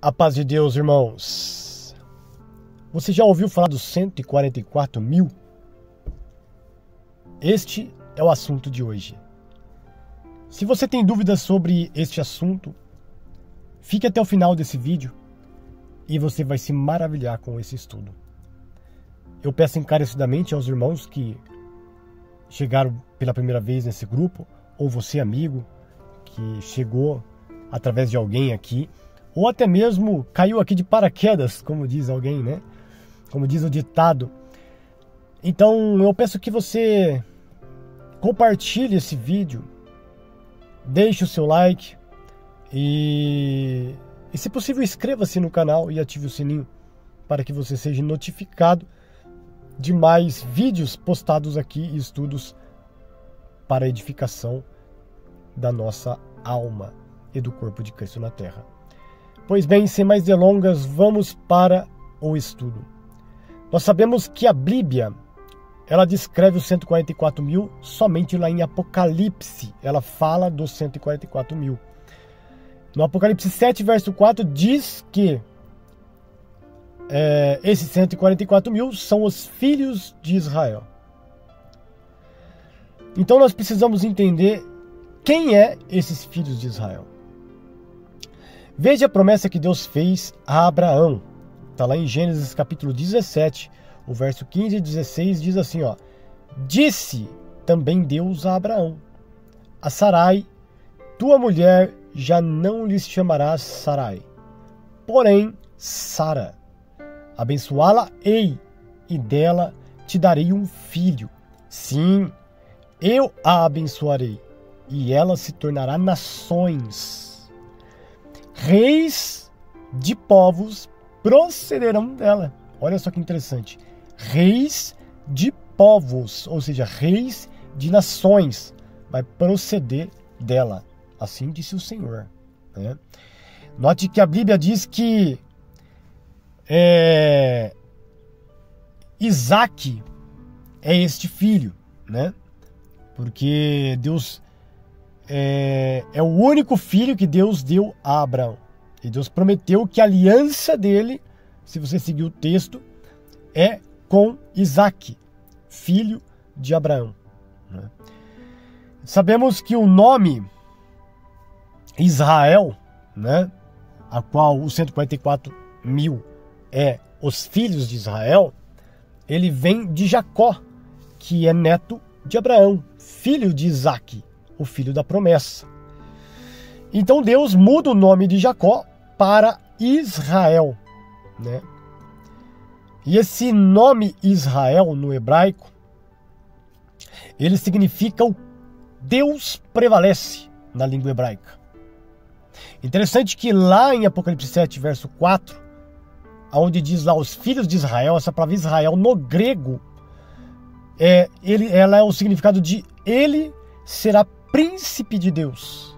A paz de Deus, irmãos. Você já ouviu falar dos 144 mil? Este é o assunto de hoje. Se você tem dúvidas sobre este assunto, fique até o final desse vídeo e você vai se maravilhar com esse estudo. Eu peço encarecidamente aos irmãos que chegaram pela primeira vez nesse grupo, ou você, amigo, que chegou através de alguém aqui, ou até mesmo caiu aqui de paraquedas, como diz alguém, né? Como diz o ditado. Então eu peço que você compartilhe esse vídeo, deixe o seu like e se possível inscreva-se no canal e ative o sininho para que você seja notificado de mais vídeos postados aqui e estudos para a edificação da nossa alma e do corpo de Cristo na Terra. Pois bem, sem mais delongas, vamos para o estudo. Nós sabemos que a Bíblia, ela descreve os 144 mil somente lá em Apocalipse. Ela fala dos 144 mil. No Apocalipse 7, verso 4, diz que esses 144 mil são os filhos de Israel. Então nós precisamos entender quem é esses filhos de Israel. Veja a promessa que Deus fez a Abraão. Está lá em Gênesis capítulo 17, o verso 15 e 16 diz assim, ó: Disse também Deus a Abraão: A Sarai, tua mulher, já não lhes chamarás Sarai, porém Sara. Abençoá-la-ei, e dela te darei um filho. Sim, eu a abençoarei, e ela se tornará nações. Reis de povos procederão dela. Olha só que interessante. Reis de povos, ou seja, reis de nações, vai proceder dela. Assim disse o Senhor, né? Note que a Bíblia diz que Isaac é este filho, né? Porque Deus é o único filho que Deus deu a Abraão. E Deus prometeu que a aliança dele, se você seguir o texto, é com Isaac, filho de Abraão, né? Sabemos que o nome Israel, né, a qual os 144 mil é os filhos de Israel, ele vem de Jacó, que é neto de Abraão, filho de Isaac, o filho da promessa. Então Deus muda o nome de Jacó para Israel, né? E esse nome Israel no hebraico, ele significa o Deus prevalece na língua hebraica. Interessante que lá em Apocalipse 7, verso 4, onde diz lá os filhos de Israel, essa palavra Israel no grego, ela é o significado de ele será príncipe de Deus.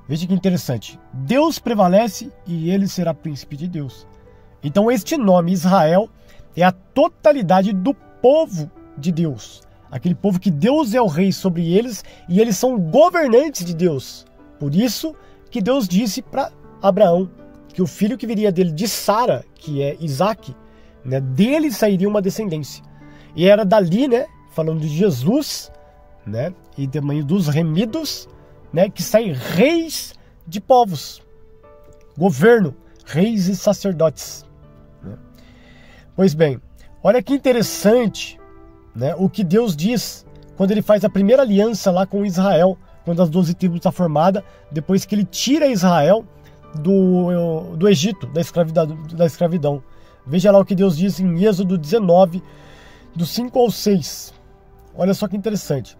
Veja que interessante. Deus prevalece e ele será príncipe de Deus. Então este nome Israel é a totalidade do povo de Deus. Aquele povo que Deus é o rei sobre eles e eles são governantes de Deus. Por isso que Deus disse para Abraão que o filho que viria dele, de Sara, que é Isaac, né, dele sairia uma descendência. E era dali, né, falando de Jesus, né, e também dos remidos, né, que saem reis de povos, governo, reis e sacerdotes, né? Pois bem, olha que interessante, né, o que Deus diz quando ele faz a primeira aliança lá com Israel, quando as 12 tribos estão formadas, depois que ele tira Israel do Egito, da escravidão. Veja lá o que Deus diz em Êxodo 19, do 5 ao 6. Olha só que interessante.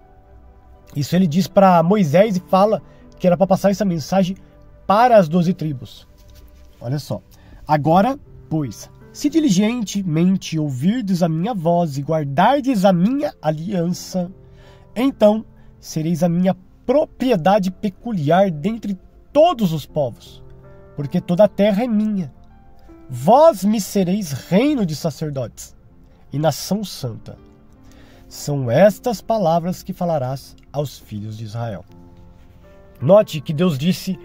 Isso ele diz para Moisés e fala que era para passar essa mensagem para as 12 tribos. Olha só. Agora, pois, se diligentemente ouvirdes a minha voz e guardardes a minha aliança, então sereis a minha propriedade peculiar dentre todos os povos, porque toda a terra é minha. Vós me sereis reino de sacerdotes e nação santa. São estas palavras que falarás aos filhos de Israel. Note que Deus disse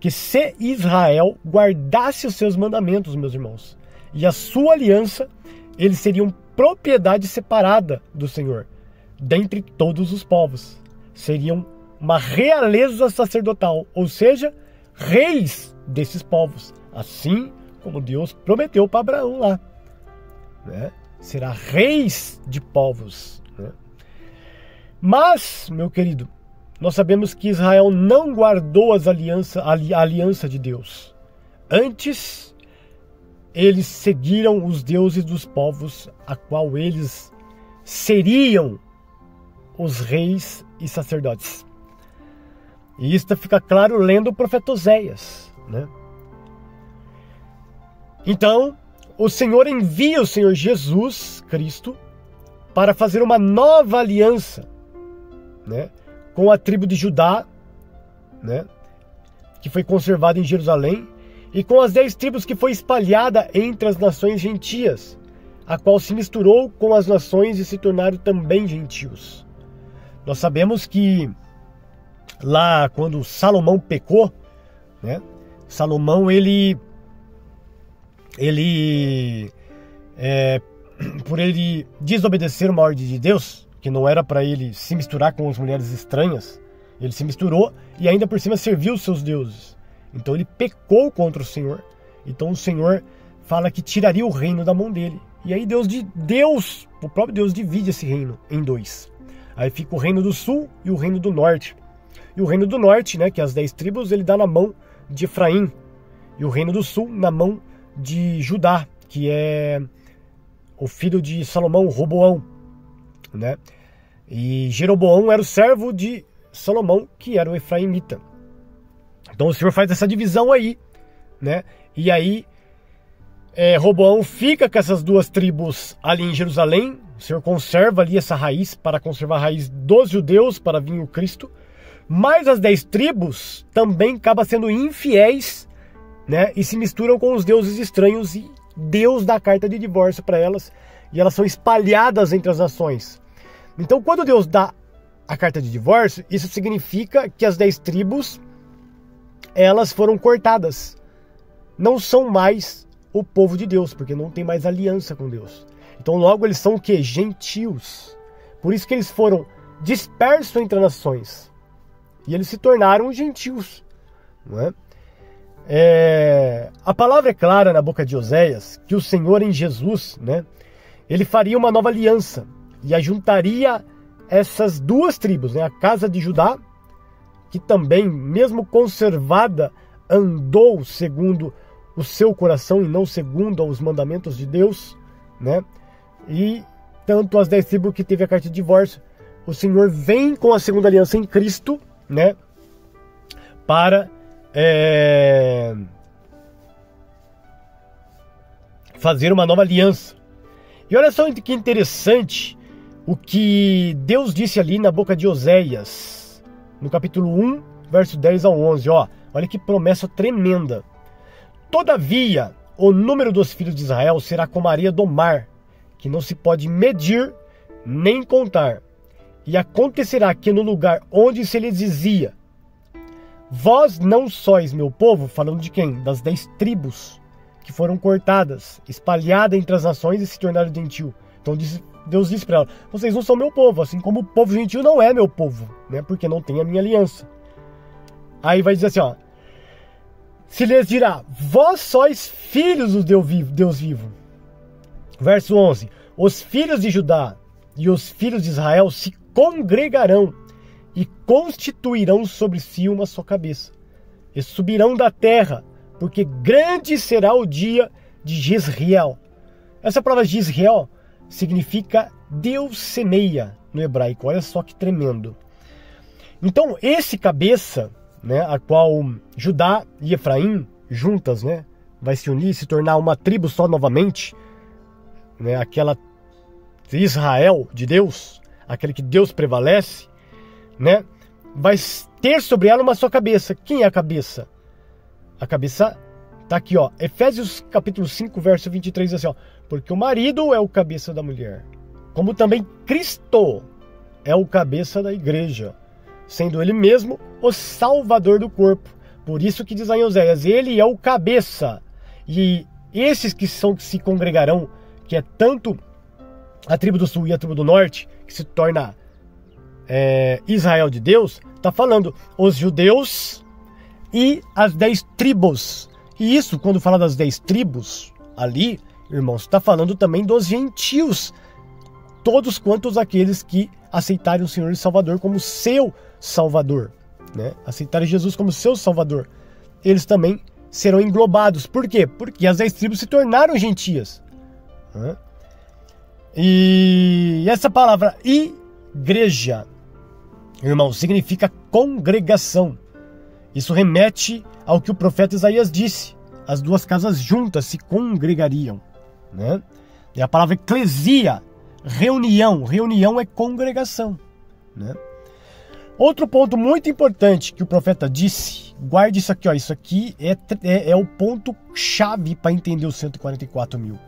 que se Israel guardasse os seus mandamentos, meus irmãos, e a sua aliança, eles seriam propriedade separada do Senhor, dentre todos os povos. Seriam uma realeza sacerdotal, ou seja, reis desses povos, assim como Deus prometeu para Abraão lá, né? Será reis de povos, né? Mas, meu querido, nós sabemos que Israel não guardou a aliança de Deus. Antes, eles seguiram os deuses dos povos, a qual eles seriam os reis e sacerdotes. E isso fica claro lendo o profeta Oséias, né? Então, o Senhor envia o Senhor Jesus Cristo para fazer uma nova aliança, né, com a tribo de Judá, né, que foi conservada em Jerusalém, e com as 10 tribos que foi espalhada entre as nações gentias, a qual se misturou com as nações e se tornaram também gentios. Nós sabemos que lá quando Salomão pecou, né, Salomão por ele desobedecer uma ordem de Deus, que não era para ele se misturar com as mulheres estranhas, ele se misturou e ainda por cima serviu os seus deuses. Então ele pecou contra o Senhor. Então o Senhor fala que tiraria o reino da mão dele. E aí o próprio Deus divide esse reino em 2. Aí fica o reino do sul e o reino do norte. E o reino do norte, né, que é as 10 tribos, ele dá na mão de Efraim. E o reino do sul na mão de Judá, que é o filho de Salomão, Roboão, né? E Jeroboão era o servo de Salomão, que era o efraimita. Então o Senhor faz essa divisão aí, né? E aí Roboão fica com essas 2 tribos ali em Jerusalém. O Senhor conserva ali essa raiz, para conservar a raiz dos judeus, para vir o Cristo. Mas as 10 tribos também acabam sendo infiéis, né? E se misturam com os deuses estranhos, e Deus dá a carta de divórcio para elas, e elas são espalhadas entre as nações. Então, quando Deus dá a carta de divórcio, isso significa que as 10 tribos, elas foram cortadas. Não são mais o povo de Deus, porque não tem mais aliança com Deus. Então, logo, eles são o quê? Gentios. Por isso que eles foram dispersos entre as nações. E eles se tornaram gentios, não é? A palavra é clara na boca de Oséias que o Senhor em Jesus, né, ele faria uma nova aliança e ajuntaria essas 2 tribos, né, a casa de Judá, que também, mesmo conservada, andou segundo o seu coração e não segundo os mandamentos de Deus, né, e tanto as 10 tribos que teve a carta de divórcio. O Senhor vem com a segunda aliança em Cristo, né, para fazer uma nova aliança. E olha só que interessante o que Deus disse ali na boca de Oséias, no capítulo 1, verso 10 ao 11. Olha que promessa tremenda. Todavia, o número dos filhos de Israel será como a areia do mar, que não se pode medir nem contar. E acontecerá que no lugar onde se lhes dizia: vós não sois meu povo, falando de quem? Das 10 tribos que foram cortadas, espalhadas entre as nações e se tornaram gentil. Então Deus disse para ela: vocês não são meu povo, assim como o povo gentil não é meu povo, né? Porque não tem a minha aliança. Aí vai dizer assim, se lhes dirá: vós sois filhos do Deus vivo. Verso 11: os filhos de Judá e os filhos de Israel se congregarão e constituirão sobre si uma só cabeça, e subirão da terra, porque grande será o dia de Jezreel. Essa palavra Jezreel significa Deus semeia no hebraico. Olha só que tremendo. Então esse cabeça, né, a qual Judá e Efraim juntas, né, vai se unir, se tornar uma tribo só novamente, né, aquela Israel de Deus, aquele que Deus prevalece, né, vai ter sobre ela uma só cabeça. Quem é a cabeça? A cabeça está aqui, Efésios capítulo 5, verso 23, assim, porque o marido é o cabeça da mulher, como também Cristo é o cabeça da igreja, sendo ele mesmo o salvador do corpo. Por isso que diz lá em Oséias, ele é o cabeça. E esses que se congregarão, que é tanto a tribo do sul e a tribo do norte, que se torna Israel de Deus, está falando os judeus e as 10 tribos. E isso, quando fala das 10 tribos, ali, irmãos, está falando também dos gentios, todos quantos aqueles que aceitarem o Senhor e Salvador como seu Salvador, né? Aceitarem Jesus como seu Salvador, eles também serão englobados. Por quê? Porque as 10 tribos se tornaram gentias, né? E essa palavra igreja, irmão, significa congregação. Isso remete ao que o profeta Isaías disse: as duas casas juntas se congregariam, né? E a palavra eclesia, reunião é congregação, né? Outro ponto muito importante que o profeta disse, guarde isso aqui, ó, isso aqui é o ponto chave para entender os 144 mil.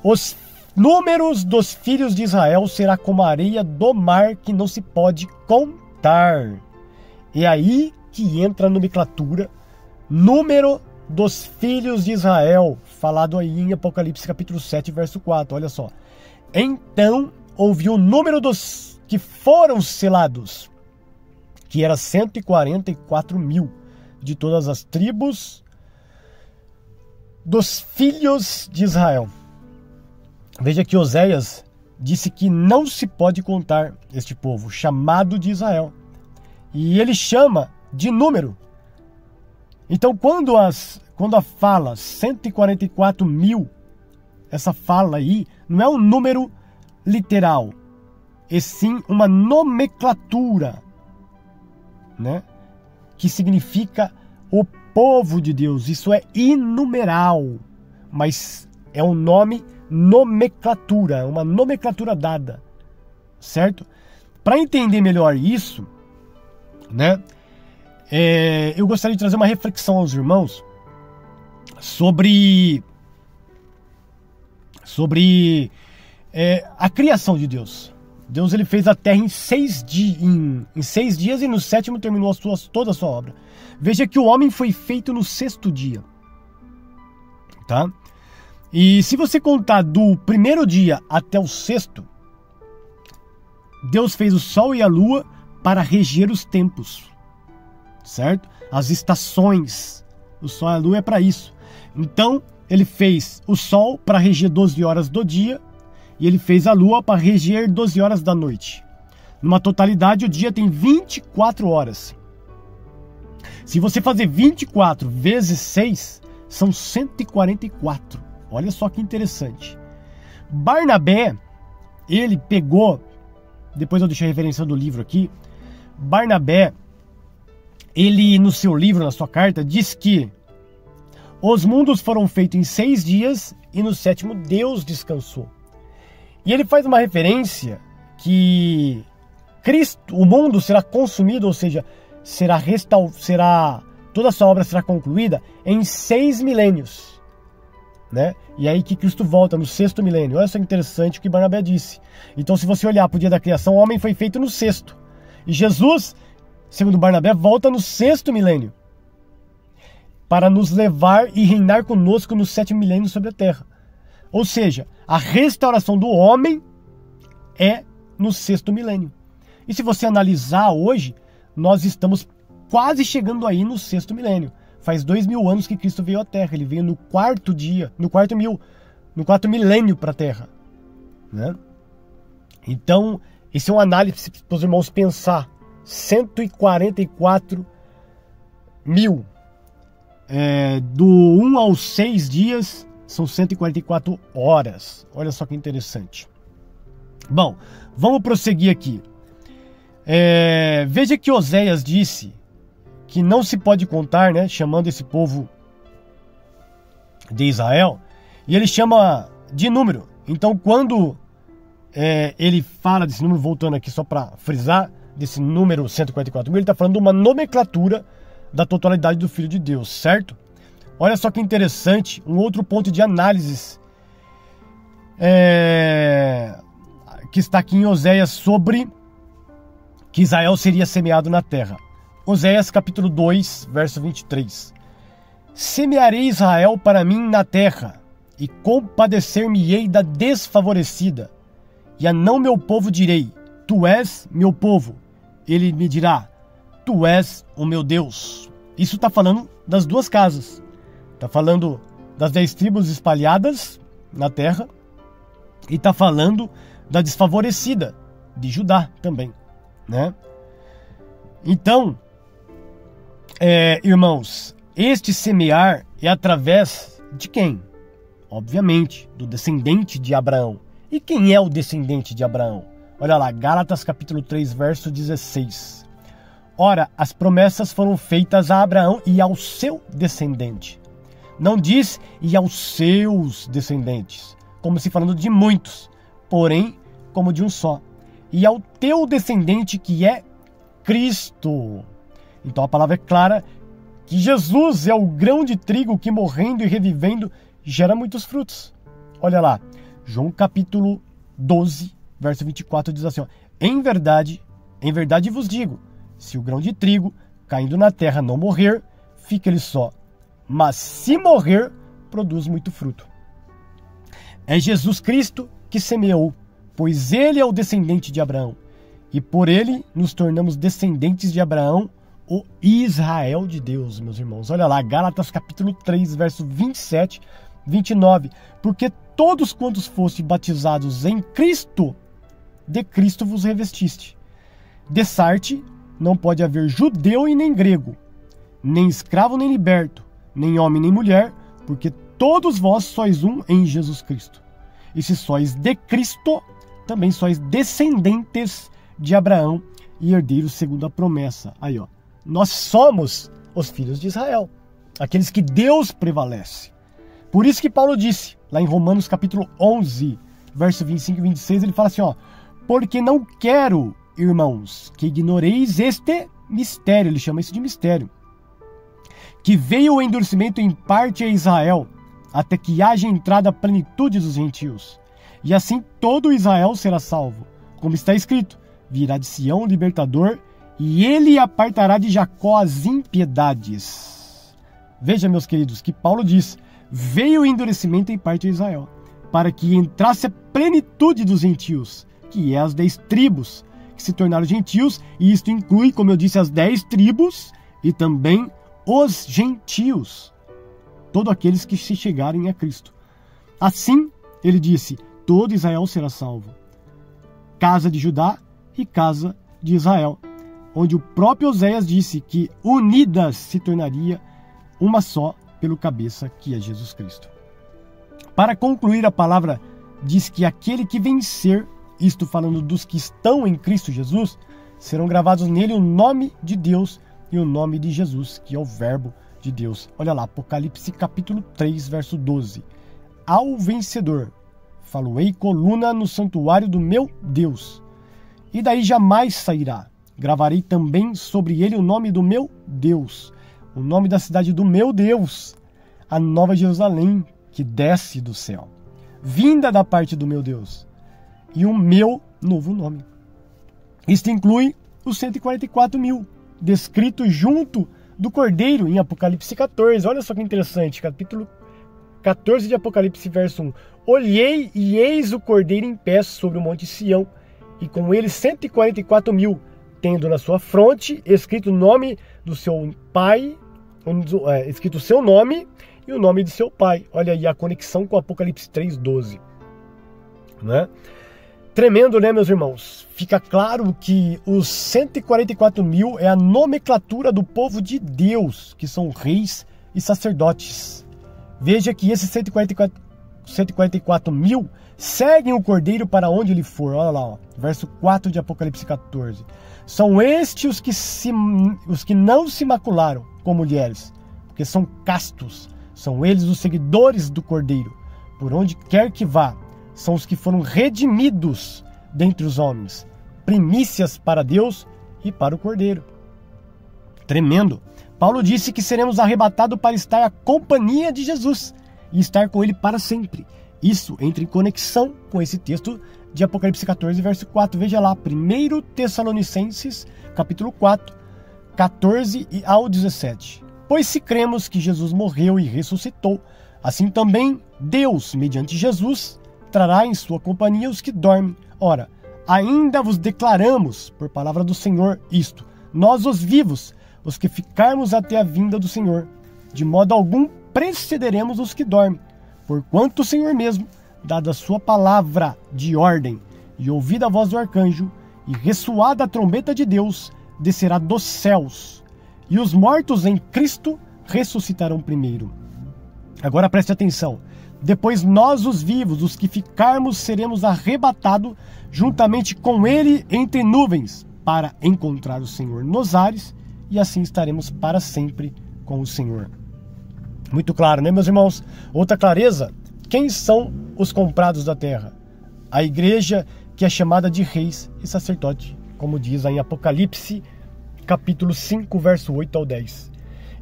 Os números dos filhos de Israel será como a areia do mar, que não se pode contar. É aí que entra a nomenclatura, número dos filhos de Israel, falado aí em Apocalipse capítulo 7, verso 4, olha só. Então ouvi o número dos que foram selados, que era 144 mil, de todas as tribos dos filhos de Israel. Veja que Oséias disse que não se pode contar este povo, chamado de Israel. E ele chama de número. Então, quando a fala 144 mil, essa fala aí não é um número literal, e sim uma nomenclatura, né? Que significa o povo de Deus. Isso é inumeral, mas é um nome, nomenclatura, uma nomenclatura dada, certo? Para entender melhor isso, né? Eu gostaria de trazer uma reflexão aos irmãos sobre a criação de Deus. Deus, ele fez a terra em 6 dias e no 7º terminou toda a sua obra. Veja que o homem foi feito no 6º dia, tá? E se você contar do 1º dia até o 6º, Deus fez o sol e a lua para reger os tempos, certo? As estações, o sol e a lua é para isso. Então, ele fez o sol para reger 12 horas do dia e ele fez a lua para reger 12 horas da noite. Numa totalidade, o dia tem 24 horas. Se você fazer 24 vezes 6, são 144. Olha só que interessante. Barnabé, ele pegou, depois eu deixo a referência do livro aqui, Barnabé, ele no seu livro, na sua carta, diz que os mundos foram feitos em 6 dias e no 7º Deus descansou. E ele faz uma referência que o mundo será consumido, ou seja, toda a sua obra será concluída em 6 milênios, né? E aí que Cristo volta no 6º milênio. Olha só que interessante o que Barnabé disse. Então, se você olhar para o dia da criação, o homem foi feito no 6º. E Jesus, segundo Barnabé, volta no 6º milênio para nos levar e reinar conosco no 7º milênio sobre a terra. Ou seja, a restauração do homem é no 6º milênio. E se você analisar hoje, nós estamos quase chegando aí no 6º milênio. Faz 2000 anos que Cristo veio à Terra. Ele veio no 4º dia, no 4º milênio para a Terra, né? Então, esse é uma análise para os irmãos pensar. 144 mil. Do 1 aos 6 dias são 144 horas. Olha só que interessante. Bom, vamos prosseguir aqui. Veja que Oséias disse que não se pode contar, né, chamando esse povo de Israel, e ele chama de número. Então, quando ele fala desse número, voltando aqui só para frisar, desse número 144 mil, ele está falando de uma nomenclatura da totalidade do Filho de Deus, certo? Olha só que interessante, um outro ponto de análise que está aqui em Oséias sobre que Israel seria semeado na terra. Oséias capítulo 2, verso 23. Semearei Israel para mim na terra, e compadecer-me-ei da desfavorecida. E a não meu povo direi, tu és meu povo. Ele me dirá, tu és o meu Deus. Isso está falando das duas casas. Está falando das 10 tribos espalhadas na terra. E está falando da desfavorecida, de Judá também, né? Então, irmãos, este semear é através de quem? Obviamente, do descendente de Abraão. E quem é o descendente de Abraão? Olha lá, Gálatas capítulo 3, verso 16. Ora, as promessas foram feitas a Abraão e ao seu descendente. Não diz e aos seus descendentes, como se falando de muitos, porém como de um só. E ao teu descendente que é Cristo. Então a palavra é clara que Jesus é o grão de trigo que morrendo e revivendo gera muitos frutos. Olha lá, João capítulo 12, verso 24 diz assim, ó, em verdade vos digo, se o grão de trigo caindo na terra não morrer, fica ele só, mas se morrer, produz muito fruto. É Jesus Cristo que semeou, pois ele é o descendente de Abraão, e por ele nos tornamos descendentes de Abraão, o Israel de Deus, meus irmãos. Olha lá, Gálatas capítulo 3, verso 27, 29. Porque todos quantos foste batizados em Cristo, de Cristo vos revestiste. Dessarte não pode haver judeu e nem grego, nem escravo nem liberto, nem homem nem mulher, porque todos vós sois um em Jesus Cristo. E se sois de Cristo, também sois descendentes de Abraão e herdeiros segundo a promessa. Aí, ó. Nós somos os filhos de Israel, aqueles que Deus prevalece. Por isso que Paulo disse, lá em Romanos capítulo 11, verso 25 e 26, ele fala assim, ó, porque não quero, irmãos, que ignoreis este mistério, ele chama isso de mistério, que veio o endurecimento em parte a Israel, até que haja entrada a plenitude dos gentios. E assim todo Israel será salvo, como está escrito, virá de Sião o libertador, e ele apartará de Jacó as impiedades. Veja, meus queridos, que Paulo diz, veio o endurecimento em parte de Israel, para que entrasse a plenitude dos gentios, que é as 10 tribos, que se tornaram gentios, e isto inclui, como eu disse, as 10 tribos, e também os gentios, todos aqueles que se chegarem a Cristo. Assim, ele disse, todo Israel será salvo, casa de Judá e casa de Israel, onde o próprio Oséias disse que unidas se tornaria uma só pelo cabeça que é Jesus Cristo. Para concluir, a palavra diz que aquele que vencer, isto falando dos que estão em Cristo Jesus, serão gravados nele o nome de Deus e o nome de Jesus, que é o verbo de Deus. Olha lá, Apocalipse capítulo 3, verso 12. Ao vencedor, faloei coluna no santuário do meu Deus, e daí jamais sairá. Gravarei também sobre ele o nome do meu Deus, o nome da cidade do meu Deus, a nova Jerusalém, que desce do céu, vinda da parte do meu Deus, e o meu novo nome. Isto inclui os 144 mil, descritos junto do Cordeiro em Apocalipse 14. Olha só que interessante, capítulo 14 de Apocalipse, verso 1. Olhei e eis o Cordeiro em pé sobre o monte Sião, e com ele 144 mil, tendo na sua fronte escrito o nome do seu pai, escrito o seu nome e o nome de seu pai. Olha aí a conexão com Apocalipse 3:12. Né? Tremendo, né, meus irmãos? Fica claro que os 144 mil é a nomenclatura do povo de Deus, que são reis e sacerdotes. Veja que esses 144 mil seguem o Cordeiro para onde ele for. Olha lá, ó, verso 4 de Apocalipse 14. São estes os que não se macularam com mulheres, porque são castos. São eles os seguidores do Cordeiro. Por onde quer que vá, são os que foram redimidos dentre os homens. Primícias para Deus e para o Cordeiro. Tremendo. Paulo disse que seremos arrebatados para estar à companhia de Jesus e estar com ele para sempre. Isso entra em conexão com esse texto de Apocalipse 14, verso 4. Veja lá, 1 Tessalonicenses, capítulo 4, 14 e ao 17. Pois se cremos que Jesus morreu e ressuscitou, assim também Deus, mediante Jesus, trará em sua companhia os que dormem. Ora, ainda vos declaramos, por palavra do Senhor, isto: nós, os vivos, os que ficarmos até a vinda do Senhor, de modo algum precederemos os que dormem, porquanto o Senhor mesmo, dada a sua palavra de ordem, e ouvida a voz do arcanjo, e ressoada a trombeta de Deus, descerá dos céus, e os mortos em Cristo ressuscitarão primeiro. Agora preste atenção. Depois nós, os vivos, os que ficarmos, seremos arrebatados juntamente com ele entre nuvens, para encontrar o Senhor nos ares, e assim estaremos para sempre com o Senhor. Muito claro, né, meus irmãos? Outra clareza: quem são os comprados da terra? A igreja, que é chamada de reis e sacerdote, como diz em Apocalipse, capítulo 5, verso 8 ao 10.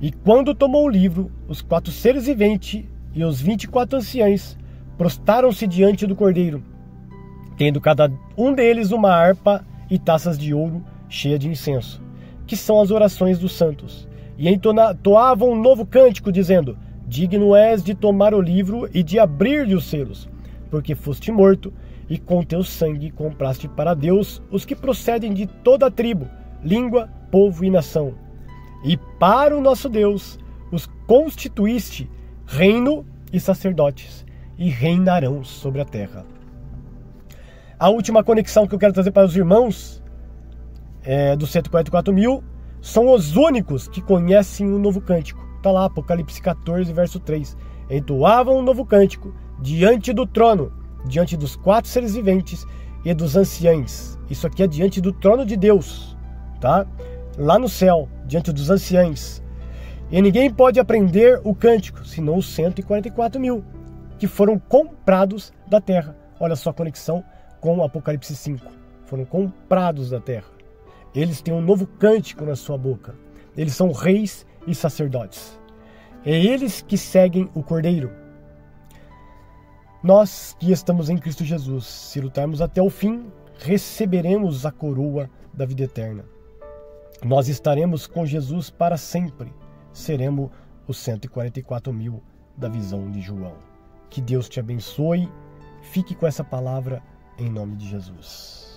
E quando tomou o livro, os 4 seres viventes e os 24 anciãos prostaram-se diante do Cordeiro, tendo cada um deles uma harpa e taças de ouro cheia de incenso, que são as orações dos santos, e entoavam um novo cântico, dizendo: digno és de tomar o livro e de abrir-lhe os selos, porque foste morto, e com teu sangue compraste para Deus os que procedem de toda a tribo, língua, povo e nação. E para o nosso Deus os constituíste reino e sacerdotes, e reinarão sobre a terra. A última conexão que eu quero trazer para os irmãos dos 144.000 são os únicos que conhecem o novo cântico. Está lá, Apocalipse 14, verso 3. Entoavam um novo cântico diante do trono, diante dos 4 seres viventes e dos anciãos. Isso aqui é diante do trono de Deus, tá? Lá no céu, diante dos anciãos. E ninguém pode aprender o cântico, senão os 144.000, que foram comprados da terra. Olha só a conexão com o Apocalipse 5. Foram comprados da terra. Eles têm um novo cântico na sua boca. Eles são reis e sacerdotes. É eles que seguem o Cordeiro. Nós que estamos em Cristo Jesus, se lutarmos até o fim, receberemos a coroa da vida eterna. Nós estaremos com Jesus para sempre. Seremos os 144.000 da visão de João. Que Deus te abençoe. Fique com essa palavra em nome de Jesus.